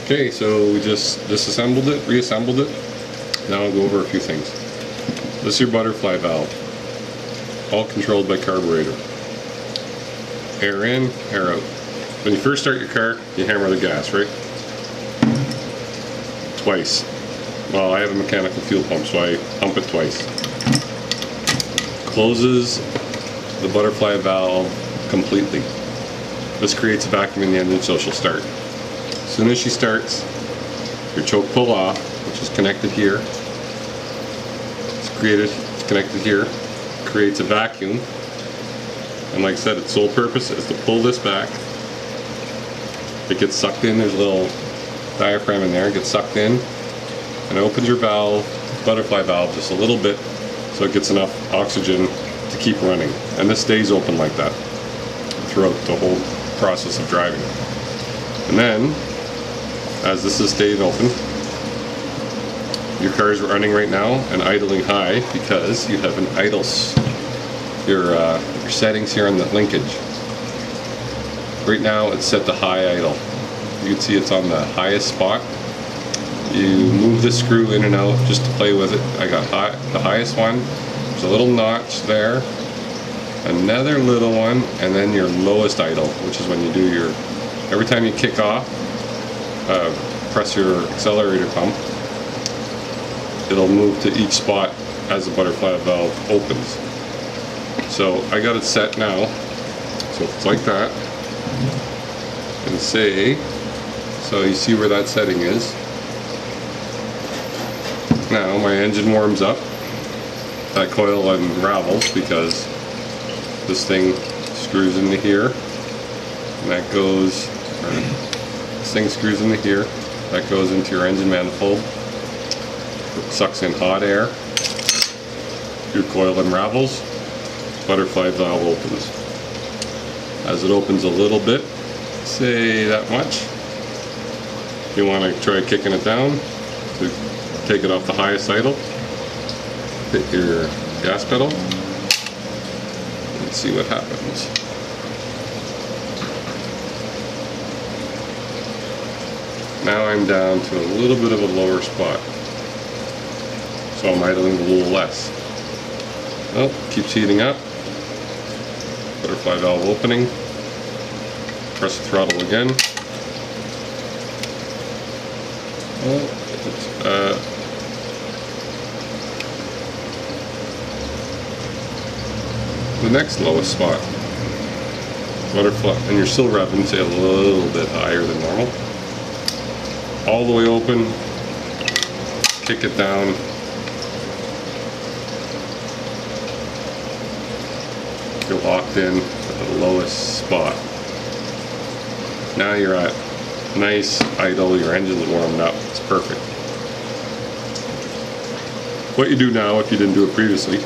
Okay, so we just disassembled it, reassembled it. Now I'll go over a few things. This is your butterfly valve, all controlled by carburetor. Air in, air out. When you first start your car, you hammer the gas, right? Twice. Well, I have a mechanical fuel pump, so I pump it twice. Closes the butterfly valve completely. This creates a vacuum in the engine, so she'll start. As soon as she starts, your choke pull off, which is connected here. It's connected here. Creates a vacuum. And like I said, its sole purpose is to pull this back. It gets sucked in, there's a little diaphragm in there, it gets sucked in, and it opens your valve, butterfly valve, just a little bit so it gets enough oxygen to keep running. And this stays open like that throughout the whole process of driving. And then, as this is staying open, your car is running right now and idling high because you have an idle, your settings here on the linkage. Right now it's set to high idle. You can see it's on the highest spot. You move the screw in and out just to play with it. I got the highest one. There's a little notch there, another little one, and then your lowest idle, which is when you do your, every time you kick off, press your accelerator pump, it'll move to each spot as the butterfly valve opens. So I got it set now, so it's like that, and say, so you see where that setting is. Now my engine warms up, that coil unravels because this thing screws into here, and that goes, this thing screws into here, that goes into your engine manifold, it sucks in hot air, your coil unravels, butterfly valve opens. As it opens a little bit, say that much, you want to try kicking it down to take it off the highest idle, hit your gas pedal, and see what happens. Now I'm down to a little bit of a lower spot, so I'm idling a little less. Well, keeps heating up. Butterfly valve opening. Press the throttle again. The next lowest spot. Butterfly, and you're still revving, say a little bit higher than normal. All the way open. Kick it down. You're locked in at the lowest spot. Now you're at nice idle, your engine's warmed up, it's perfect. What you do now, if you didn't do it previously,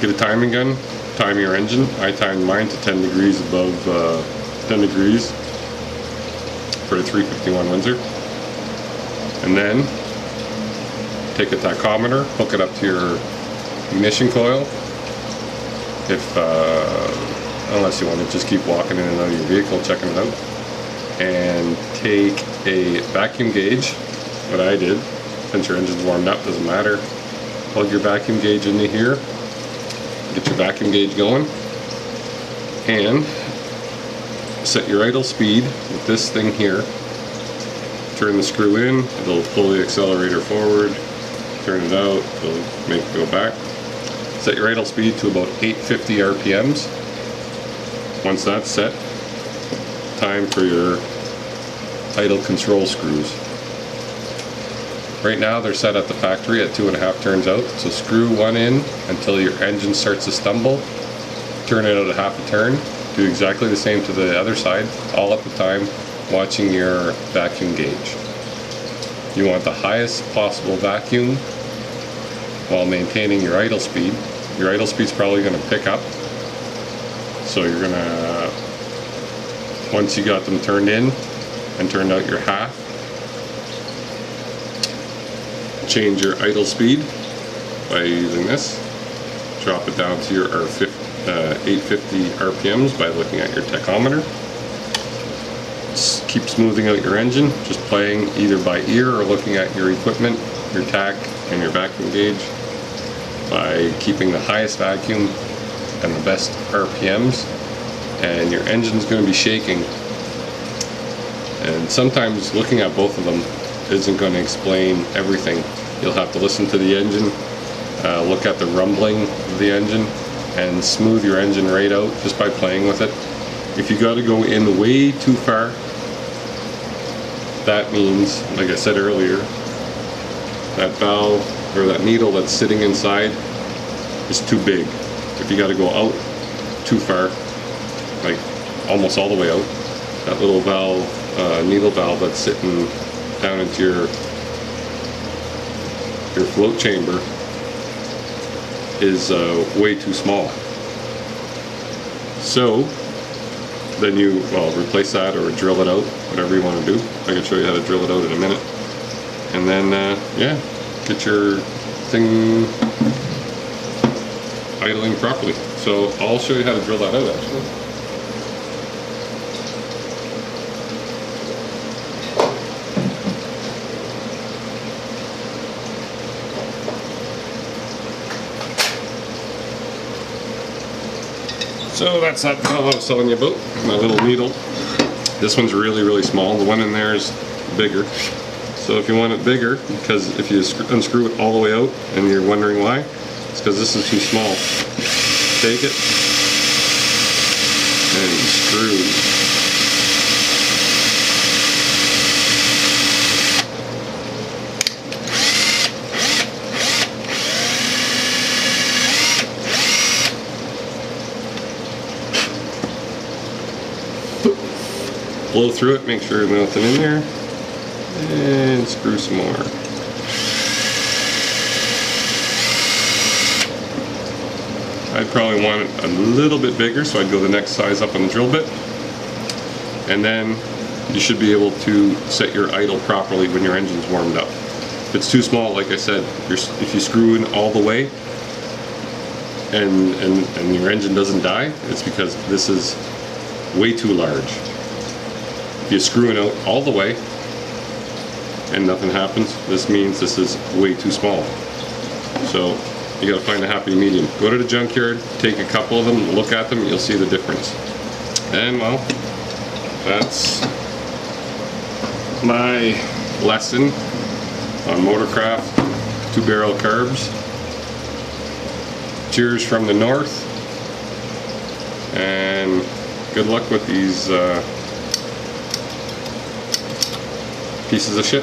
get a timing gun, time your engine. I timed mine to 10 degrees above 10 degrees for a 351 Windsor. And then take a tachometer, hook it up to your ignition coil. If unless you want to just keep walking in and out of your vehicle checking it out, and take a vacuum gauge, what I did, since your engine's warmed up, doesn't matter, plug your vacuum gauge into here, get your vacuum gauge going, and set your idle speed with this thing here. Turn the screw in, it'll pull the accelerator forward, turn it out, it'll make it go back. Set your idle speed to about 850 RPMs. Once that's set, time for your idle control screws. Right now they're set at the factory at 2.5 turns out, so screw one in until your engine starts to stumble, turn it out at half a turn, do exactly the same to the other side, all at the time, watching your vacuum gauge. You want the highest possible vacuum while maintaining your idle speed. Your idle speed's probably going to pick up, so you're going to, once you got them turned in and turned out your half, change your idle speed by using this, drop it down to your 850 RPMs by looking at your tachometer. keep smoothing out your engine, just playing either by ear or looking at your equipment, your tach and your vacuum gauge, by keeping the highest vacuum and the best RPMs, and your engine's going to be shaking. And sometimes looking at both of them isn't going to explain everything. You'll have to listen to the engine, look at the rumbling of the engine, and smooth your engine right out just by playing with it. If you got to go in way too far, that means, like I said earlier, that valve or that needle that's sitting inside is too big. If you got to go out too far, like almost all the way out, that little valve, needle valve that's sitting down into your float chamber is way too small. So then you, well, replace that or drill it out, whatever you want to do. I can show you how to drill it out in a minute. And then, yeah, get your thing idling properly. So I'll show you how to drill that out actually. So that's that valve I was telling you about, my little needle. This one's really, really small. The one in there is bigger. So if you want it bigger, because if you unscrew it all the way out and you're wondering why, it's because this is too small. Take it and screw. Blow through it, make sure there's nothing in there, and screw some more. I'd probably want it a little bit bigger, so I'd go the next size up on the drill bit. And then you should be able to set your idle properly when your engine's warmed up. If it's too small, like I said, if you screw in all the way and your engine doesn't die, it's because this is way too large. If you screw it out all the way and nothing happens, this means this is way too small. So you gotta find a happy medium. Go to the junkyard, take a couple of them, look at them, you'll see the difference. And well, that's my lesson on Motorcraft 2-barrel carbs. Cheers from the north, and good luck with these pieces of shit.